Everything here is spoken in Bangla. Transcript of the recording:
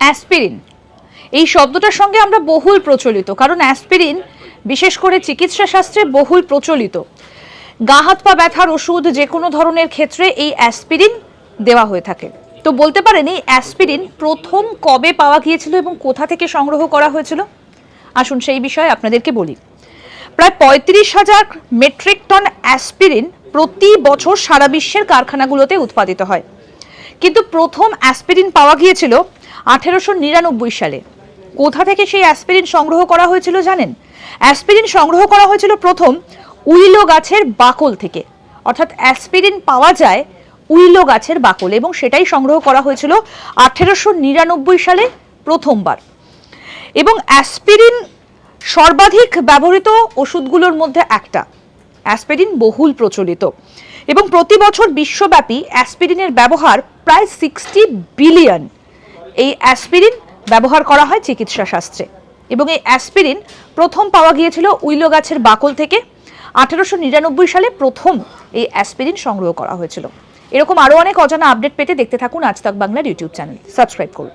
অ্যাসপিরিন এই শব্দটার সঙ্গে আমরা বহুল প্রচলিত, কারণ অ্যাসপিরিন বিশেষ করে চিকিৎসা শাস্ত্রে বহুল প্রচলিত। গা হাত পা ব্যথার ওষুধ যে কোনো ধরনের ক্ষেত্রে এই অ্যাসপিরিন দেওয়া হয়ে থাকে। তো বলতে পারেন এই অ্যাসপিরিন প্রথম কবে পাওয়া গিয়েছিল এবং কোথা থেকে সংগ্রহ করা হয়েছিল? আসুন সেই বিষয়ে আপনাদেরকে বলি। প্রায় ৩৫,০০০ মেট্রিক টন অ্যাসপিরিন প্রতি বছর সারা বিশ্বের কারখানাগুলোতে উৎপাদিত হয়, কিন্তু প্রথম অ্যাসপিরিন পাওয়া গিয়েছিল ১৮৯৯ সালে। কোথা থেকে সেই অ্যাসপিরিন সংগ্রহ করা হয়েছিল জানেন? অ্যাসপিরিন সংগ্রহ করা হয়েছিল প্রথম উইলো গাছের বাকল থেকে, অর্থাৎ অ্যাসপিরিন পাওয়া যায় উইলো গাছের বাকল, এবং সেটাই সংগ্রহ করা হয়েছিল ১৮৯৯ সালে প্রথমবার। এবং অ্যাসপিরিন সর্বাধিক ব্যবহৃত ওষুধগুলোর মধ্যে একটা। অ্যাসপিরিন বহুল প্রচলিত এবং প্রতি বছর বিশ্বব্যাপী অ্যাসপিরিনের ব্যবহার প্রায় ৬০ বিলিয়ন। এই অ্যাসপিরিন ব্যবহার করা হয় চিকিৎসা শাস্ত্রে, এবং এই অ্যাসপিরিন প্রথম পাওয়া গিয়েছিল উইলো গাছের বাকল থেকে। ১৮৯৯ সালে প্রথম এই অ্যাসপিরিন সংগ্রহ করা হয়েছিল। এরকম আরও অনেক অজানা আপডেট পেতে দেখতে থাকুন আজ তাক বাংলার ইউটিউব চ্যানেল। সাবস্ক্রাইব করুন।